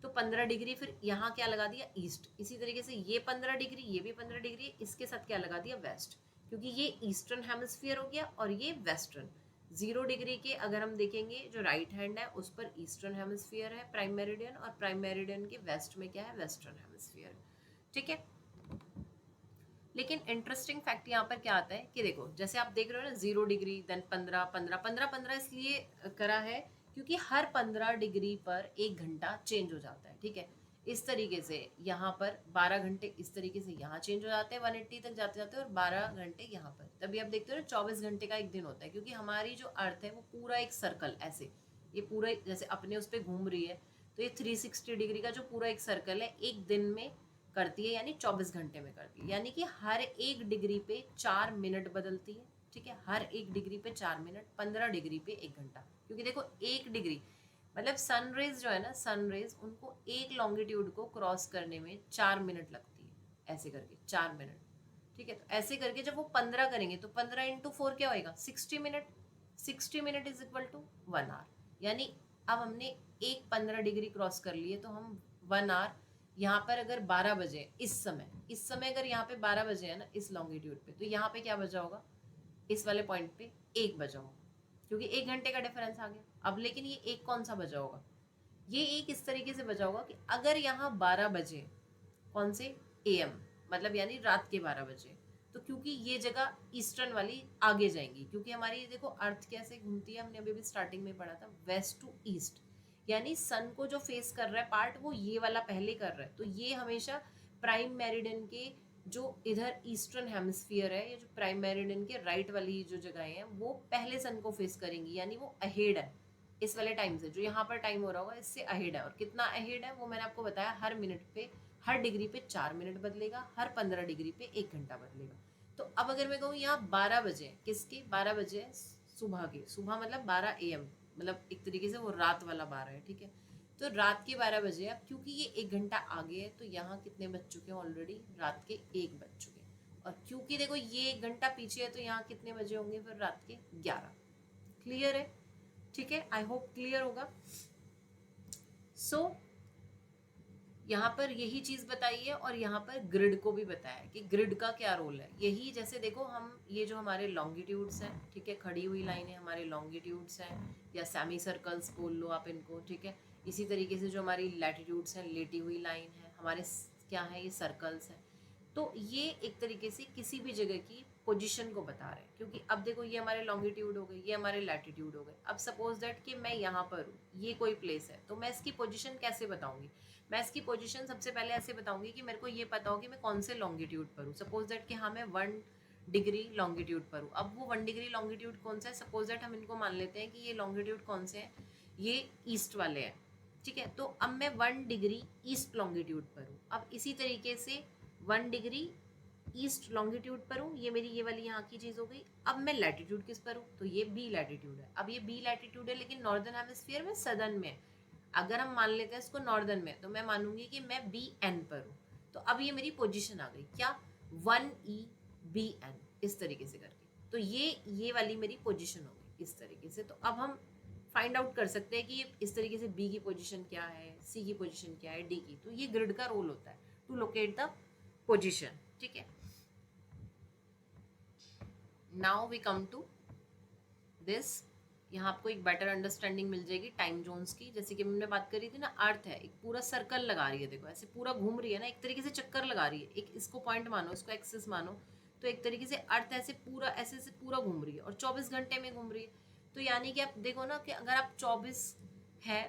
तो 15 डिग्री फिर यहाँ क्या लगा दिया, ईस्ट। इसी तरीके से ये 15 डिग्री, ये भी 15 डिग्री, इसके साथ क्या लगा दिया, वेस्ट, क्योंकि ये ईस्टर्न हेमिस्फीयर हो गया और ये वेस्टर्न। 0 डिग्री के अगर हम देखेंगे जो राइट हैंड है उस पर ईस्टर्न हेमिस्फीयर है प्राइम मेरिडियन, और प्राइम मेरिडियन के वेस्ट में क्या है, वेस्टर्न हेमिस्फीयर, ठीक है। लेकिन इंटरेस्टिंग फैक्ट यहाँ पर क्या आता है कि देखो, जैसे आप देख रहे हो ना 0 डिग्री, देन 15 15 15 15 इसलिए करा है क्योंकि हर 15 डिग्री पर 1 घंटा चेंज हो जाता है, ठीक है। इस तरीके से यहाँ पर 12 घंटे इस तरीके से यहाँ चेंज हो जाते हैं 180 तक जाते जाते, और 12 घंटे यहाँ पर, तभी आप देखते हो ना 24 घंटे का एक दिन होता है, क्योंकि हमारी जो अर्थ है वो पूरा एक सर्कल ऐसे, ये पूरा जैसे अपने उस पर घूम रही है, तो ये 360 डिग्री का जो पूरा एक सर्कल है एक दिन में करती है, यानी 24 घंटे में करती है, यानी कि हर 1 डिग्री पे 4 मिनट बदलती है, ठीक है, हर 1 डिग्री पे 4 मिनट, 15 डिग्री पे 1 घंटा। क्योंकि देखो 1 डिग्री मतलब सनरेज जो है ना, सनरेज उनको एक लॉन्गिट्यूड को क्रॉस करने में 4 मिनट लगती है, ऐसे करके 4 मिनट, ठीक है। तो ऐसे करके जब वो 15 करेंगे तो 15 इंटू 4 क्या होएगा, 60 minute, 60 minute is equal to 1 hour. यानी अब हमने एक 15 डिग्री क्रॉस कर लिए, तो हम 1 आवर, यहाँ पर अगर 12 बजे इस समय अगर यहाँ पे 12 बजे है ना इस लॉन्गिट्यूड पे, तो यहाँ पे क्या बजा होगा, इस वाले पॉइंट पे 1 बजा होगा, क्योंकि 1 घंटे का डिफरेंस आ गया। अब लेकिन ये एक कौन सा बजा होगा, ये एक इस तरीके से बजा होगा कि अगर यहाँ 12 बजे, कौन से, AM, मतलब यानी रात के 12 बजे, तो क्योंकि ये जगह ईस्टर्न वाली आगे जाएंगी, क्योंकि हमारी देखो अर्थ कैसे घूमती है, हमने अभी भी स्टार्टिंग में पढ़ा था, वेस्ट टू ईस्ट, यानी सन को जो फेस कर रहा है पार्ट वो ये वाला पहले कर रहा है, तो ये हमेशा प्राइम मेरिडियन के जो इधर ईस्टर्न हेमिस्फीयर है, ये जो प्राइम मेरिडियन के राइट वाली जो जगहें हैं वो पहले सन को फेस करेंगी, यानी वो अहेड है इस वाले टाइम से, जो यहाँ पर टाइम हो रहा होगा इससे अहेड है। और कितना अहेड है वो मैंने आपको बताया, हर मिनट पे, हर डिग्री पे 4 मिनट बदलेगा, हर 15 डिग्री पे 1 घंटा बदलेगा। तो अब अगर मैं कहूँ यहाँ 12 बजे, किसके 12 बजे, सुबह के, सुबह मतलब 12 AM, मतलब एक तरीके से वो रात वाला 12 है, ठीक है। तो रात के 12 बजे, अब क्योंकि ये 1 घंटा आगे है तो यहाँ कितने बज चुके हैं ऑलरेडी, रात के 1 बज चुके हैं। और क्योंकि देखो ये 1 घंटा पीछे है तो यहाँ कितने बजे होंगे, फिर रात के 11। क्लियर है, ठीक है, आई होप क्लियर होगा। सो यहाँ पर यही चीज़ बताई है, और यहाँ पर ग्रिड को भी बताया है कि ग्रिड का क्या रोल है। यही जैसे देखो हम ये जो हमारे लॉन्गिट्यूड्स हैं, ठीक है, खड़ी हुई लाइनें हमारे लॉन्गिट्यूड्स हैं, या सेमी सर्कल्स बोल लो आप इनको, ठीक है। इसी तरीके से जो हमारी लैटिट्यूड्स हैं, लेटी हुई लाइन है, हमारे क्या है, ये सर्कल्स हैं। तो ये एक तरीके से किसी भी जगह की पोजीशन को बता रहे हैं, क्योंकि अब देखो ये हमारे लॉन्गिट्यूड हो गए, ये हमारे लैटिट्यूड हो गए। अब सपोज दैट कि मैं यहाँ पर हूँ, ये कोई प्लेस है, तो मैं इसकी पोजीशन कैसे बताऊंगी, मैं इसकी पोजीशन सबसे पहले ऐसे बताऊंगी कि मेरे को ये पता हो कि मैं कौन से लॉन्गिट्यूड पर हूँ। सपोज दैट कि हाँ मैं 1 डिग्री लॉन्गिट्यूड पर हूँ। अब वो 1 डिग्री लॉन्गिट्यूड कौन सा है, सपोज दैट हम इनको मान लेते हैं कि ये लॉन्गिट्यूड कौन से हैं, ये ईस्ट वाले हैं, ठीक है। तो अब मैं 1 डिग्री ईस्ट लॉन्गिट्यूड पर हूँ। अब इसी तरीके से 1 डिग्री ईस्ट लॉन्गिट्यूड पर हूँ, ये मेरी ये वाली यहाँ की चीज़ हो गई। अब मैं लैटिट्यूड किस पर हूँ, तो ये बी लैटिट्यूड है। अब ये बी लैटिट्यूड है लेकिन नॉर्दर्न हेमिस्फीयर में, सदर्न में। अगर हम मान लेते हैं इसको नॉर्दर्न में, तो मैं मानूंगी कि मैं बी एन पर हूँ। तो अब ये मेरी पोजीशन आ गई क्या, 1E BN, इस तरीके से करके। तो ये वाली मेरी पोजीशन हो गई इस तरीके से। तो अब हम फाइंड आउट कर सकते हैं कि ये इस तरीके से बी की पोजीशन क्या है, सी की पोजीशन क्या है, डी की। तो ये ग्रिड का रोल होता है टू लोकेट द पोजीशन, ठीक है। Now we come to this. यहाँ आपको एक बेटर अंडरस्टैंडिंग मिल जाएगी टाइम जोन्स की। जैसे कि हमने बात करी थी ना, अर्थ है एक पूरा सर्कल लगा रही है, देखो ऐसे पूरा घूम रही है ना, एक तरीके से चक्कर लगा रही है। एक इसको पॉइंट मानो, इसको एक्सिस मानो, तो एक तरीके से अर्थ ऐसे पूरा ऐसे पूरा घूम रही है और 24 घंटे में घूम रही है। तो यानी कि आप देखो ना कि अगर आप 24 है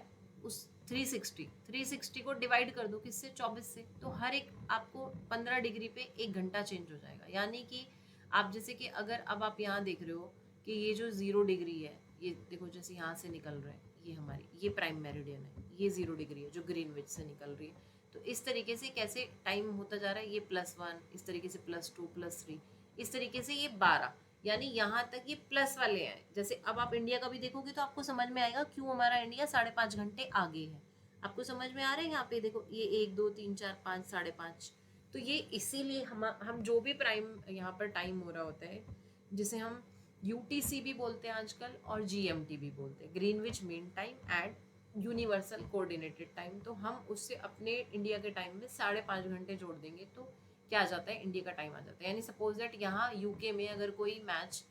उस 360 को डिवाइड कर दो किससे, 24 से, तो हर एक आपको 15 डिग्री पे 1 घंटा चेंज हो जाएगा। यानी कि आप जैसे कि अगर अब आप यहाँ देख रहे हो कि ये जो 0 डिग्री है, ये देखो जैसे यहाँ से निकल रहा है, ये हमारी ये प्राइम मेरिडियन है, ये 0 डिग्री है जो ग्रीनविच से निकल रही है। तो इस तरीके से कैसे टाइम होता जा रहा है, ये +1, इस तरीके से +2 +3, इस तरीके से ये 12, यानी यहाँ तक ये प्लस वाले हैं। जैसे अब आप इंडिया का भी देखोगे तो आपको समझ में आएगा क्यों हमारा इंडिया 5.5 घंटे आगे है। आपको समझ में आ रहा है, यहाँ पे देखो ये 1 2 3 4 5 5.5। तो ये इसीलिए हम जो भी प्राइम यहाँ पर टाइम हो रहा होता है, जिसे हम UTC भी बोलते हैं आजकल और GMT भी बोलते हैं, Greenwich mean time and universal coordinated time. तो हम उससे अपने इंडिया के टाइम में 5.5 घंटे जोड़ देंगे तो क्या आ जाता है, इंडिया का टाइम आ जाता है। यानी सपोज दैट यहाँ UK में अगर कोई मैच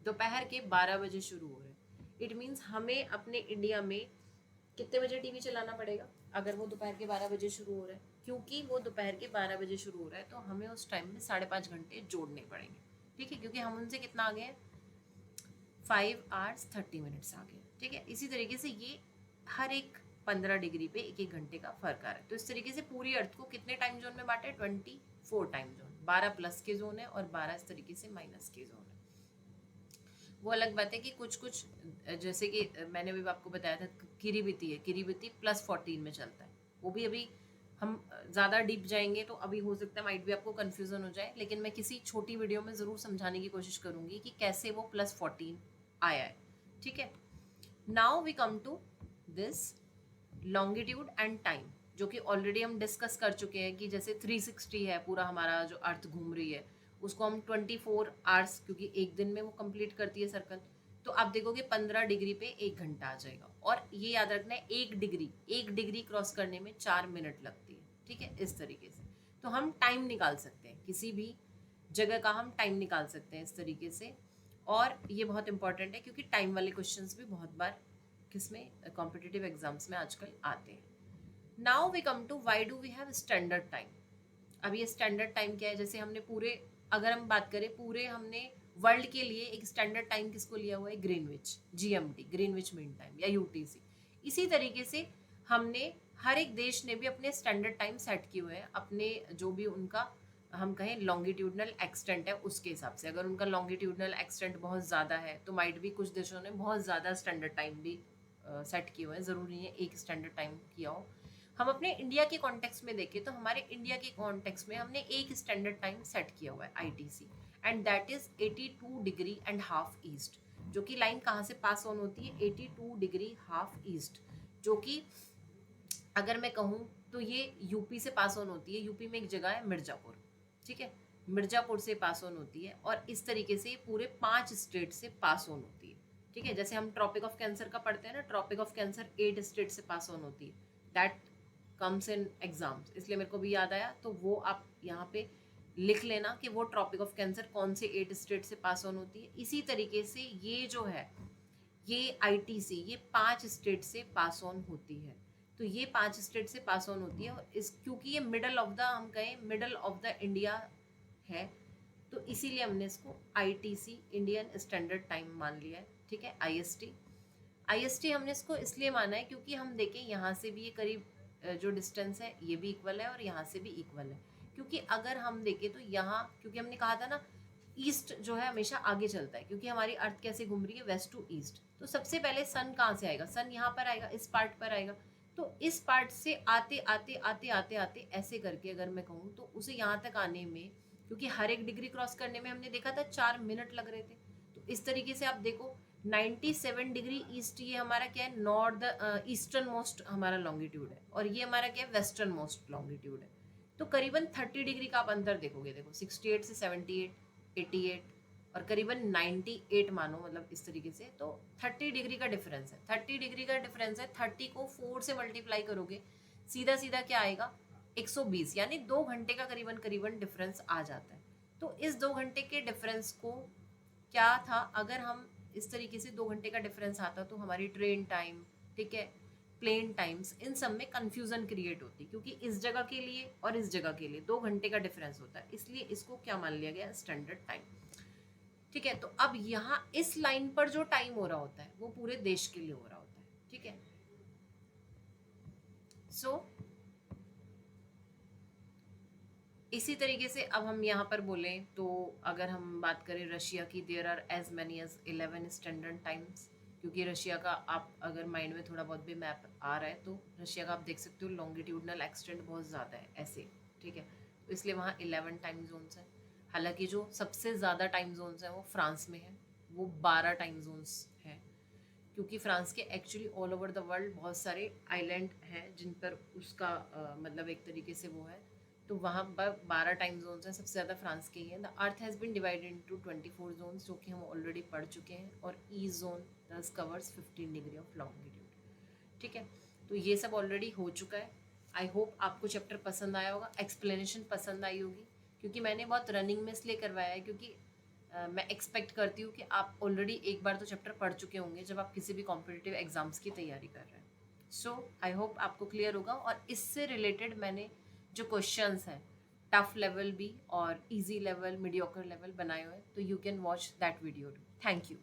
दोपहर के 12 बजे शुरू हो रहा है, इट मीन्स हमें अपने इंडिया में कितने बजे टीवी चलाना पड़ेगा अगर वो दोपहर के 12 बजे शुरू हो रहा है, क्योंकि वो दोपहर के 12 बजे शुरू हो रहा है तो हमें उस टाइम में 5.5 घंटे जोड़ने पड़ेंगे, ठीक है, क्योंकि हम उनसे कितना आगे हैं, 5 hours 30 minutes आ गए, ठीक है। इसी तरीके से ये हर एक 15 डिग्री पे 1 घंटे का फर्क आ रहा है। तो इस तरीके से पूरी अर्थ को कितने टाइम जोन में बांटे, 24 टाइम जोन, 12 प्लस के जोन है और 12 इस तरीके से माइनस के जोन है। वो अलग बात है कि कुछ कुछ जैसे कि मैंने भी आपको बताया था किरीबिती है, किरीबिती +14 में चलता है। वो भी अभी हम ज़्यादा डीप जाएंगे तो अभी हो सकता है माइट भी आपको कन्फ्यूज़न हो जाए, लेकिन मैं किसी छोटी वीडियो में ज़रूर समझाने की कोशिश करूँगी कि कैसे वो +14 आया है, ठीक है। Now we come to this longitude and time, जो कि ऑलरेडी हम डिस्कस कर चुके हैं कि जैसे 360 है पूरा हमारा जो अर्थ घूम रही है, उसको हम 24 आवर्स, क्योंकि एक दिन में वो कंप्लीट करती है सर्कल, तो आप देखोगे 15 डिग्री पे 1 घंटा आ जाएगा। और ये याद रखना है 1 डिग्री क्रॉस करने में 4 मिनट लगती है, ठीक है। इस तरीके से तो हम टाइम निकाल सकते हैं, किसी भी जगह का हम टाइम निकाल सकते हैं इस तरीके से। और ये बहुत इंपॉर्टेंट है क्योंकि टाइम वाले क्वेश्चंस भी बहुत बार किसमें, कॉम्पिटिटिव एग्जाम्स में आजकल आते हैं। Now we come to why do we have standard time. अब ये स्टैंडर्ड टाइम क्या है, जैसे हमने पूरे, अगर हम बात करें पूरे, हमने वर्ल्ड के लिए एक स्टैंडर्ड टाइम किसको लिया हुआ है, Greenwich, GMT, Greenwich mean time, या UTC। इसी तरीके से हमने हर एक देश ने भी अपने स्टैंडर्ड टाइम सेट किए हुए हैं, अपने जो भी उनका हम कहें लॉन्गिट्यूडनल एक्सटेंट है उसके हिसाब से। अगर उनका लॉन्गिट्यूडनल एक्सटेंट बहुत ज़्यादा है तो माइट भी कुछ देशों ने बहुत ज़्यादा स्टैंडर्ड टाइम भी सेट किए हुए हैं, ज़रूरी नहीं है एक स्टैंडर्ड टाइम किया हो। हम अपने इंडिया के कॉन्टेक्स्ट में देखें तो हमारे इंडिया के कॉन्टेक्स्ट में हमने एक स्टैंडर्ड टाइम सेट किया हुआ है, ITC, and that is 82 degree and half east, जो कि लाइन कहाँ से पास ऑन होती है, 82 डिग्री हाफ ईस्ट, जो कि अगर मैं कहूँ तो ये यूपी से पास ऑन होती है। यूपी में एक जगह है मिर्जापुर, ठीक है, मिर्जापुर से पास ऑन होती है और इस तरीके से पूरे 5 स्टेट से पास ऑन होती है, ठीक है। जैसे हम ट्रॉपिक ऑफ कैंसर का पढ़ते हैं ना, ट्रॉपिक ऑफ कैंसर 8 स्टेट से पास ऑन होती है, दैट कम्स इन एग्जाम्स, इसलिए मेरे को भी याद आया। तो वो आप यहाँ पे लिख लेना कि वो ट्रॉपिक ऑफ कैंसर कौन से 8 स्टेट से पास ऑन होती है। इसी तरीके से ये जो है ये ITC ये 5 स्टेट से पास ऑन होती है। तो ये 5 स्टेट से पास ऑन होती है और इस क्योंकि ये मिडल ऑफ द, हम कहें मिडल ऑफ द इंडिया है, तो इसीलिए हमने इसको ITC इंडियन स्टैंडर्ड टाइम मान लिया है, ठीक है। IST हमने इसको इसलिए माना है क्योंकि हम देखें यहाँ से भी ये करीब जो डिस्टेंस है ये भी इक्वल है और यहाँ से भी इक्वल है। क्योंकि अगर हम देखें तो यहाँ, क्योंकि हमने कहा था ना ईस्ट जो है हमेशा आगे चलता है, क्योंकि हमारी अर्थ कैसे घूम रही है, वेस्ट टू ईस्ट। तो सबसे पहले सन कहाँ से आएगा, सन यहाँ पर आएगा, इस पार्ट पर आएगा। तो इस पार्ट से आते आते आते आते आते ऐसे करके अगर मैं कहूँ तो उसे यहाँ तक आने में क्योंकि हर एक डिग्री क्रॉस करने में हमने देखा था 4 मिनट लग रहे थे। तो इस तरीके से आप देखो 97 डिग्री ईस्ट ये हमारा क्या है, नॉर्थ ईस्टर्न मोस्ट हमारा लॉन्गिट्यूड है, और ये हमारा क्या है, वेस्टर्न मोस्ट लॉन्गिट्यूड है। तो करीबन 30 डिग्री का आप अंतर देखोगे, देखो 68 से 78, 88 और करीबन 98 मानो, मतलब इस तरीके से। तो 30 डिग्री का डिफरेंस है, 30 डिग्री का डिफरेंस है। 30 को 4 से मल्टीप्लाई करोगे, सीधा सीधा क्या आएगा, 120, यानी 2 घंटे का करीबन करीबन डिफरेंस आ जाता है। तो इस 2 घंटे के डिफरेंस को क्या था, अगर हम इस तरीके से 2 घंटे का डिफरेंस आता तो हमारी ट्रेन टाइम, ठीक है, प्लेन टाइम्स, इन सब में कंफ्यूजन क्रिएट होती, क्योंकि इस जगह के लिए और इस जगह के लिए 2 घंटे का डिफरेंस होता है, इसलिए इसको क्या मान लिया गया, स्टैंडर्ड टाइम। ठीक है, तो अब यहाँ इस लाइन पर जो टाइम हो रहा होता है वो पूरे देश के लिए हो रहा होता है। ठीक है, सो इसी तरीके से अब हम यहाँ पर बोलें तो अगर हम बात करें रशिया की, there are as many as 11 standard times, क्योंकि रशिया का आप अगर माइंड में थोड़ा बहुत भी मैप आ रहा है तो रशिया का आप देख सकते हो लॉन्गिट्यूडनल एक्सटेंट बहुत ज़्यादा है ऐसे। ठीक है, तो इसलिए वहाँ 11 टाइम जोन्स हैं। हालांकि जो सबसे ज़्यादा टाइम जोन्स हैं वो फ्रांस में है, वो 12 टाइम जोन्स हैं, क्योंकि फ्रांस के actually all over the world बहुत सारे आइलैंड हैं जिन पर उसका मतलब एक तरीके से वो है, तो वहाँ पर 12 टाइम जोन्स हैं, सबसे ज़्यादा फ्रांस के ही हैं। The earth has been divided into 24 zones, जो कि हम ऑलरेडी पढ़ चुके हैं, और each zone thus covers 15 degree of longitude. ठीक है, तो ये सब ऑलरेडी हो चुका है। आई होप आपको चैप्टर पसंद आया होगा, एक्सप्लेनेशन पसंद आई होगी, क्योंकि मैंने बहुत रनिंग में इसलिए करवाया है क्योंकि मैं एक्सपेक्ट करती हूँ कि आप ऑलरेडी एक बार तो चैप्टर पढ़ चुके होंगे जब आप किसी भी कॉम्पिटिटिव एग्जाम्स की तैयारी कर रहे हैं। सो आई होप आपको क्लियर होगा, और इससे रिलेटेड मैंने जो क्वेश्चंस हैं टफ लेवल भी और इजी लेवल, मीडियोकर लेवल बनाए हुए हैं, तो you can watch that video. Thank you.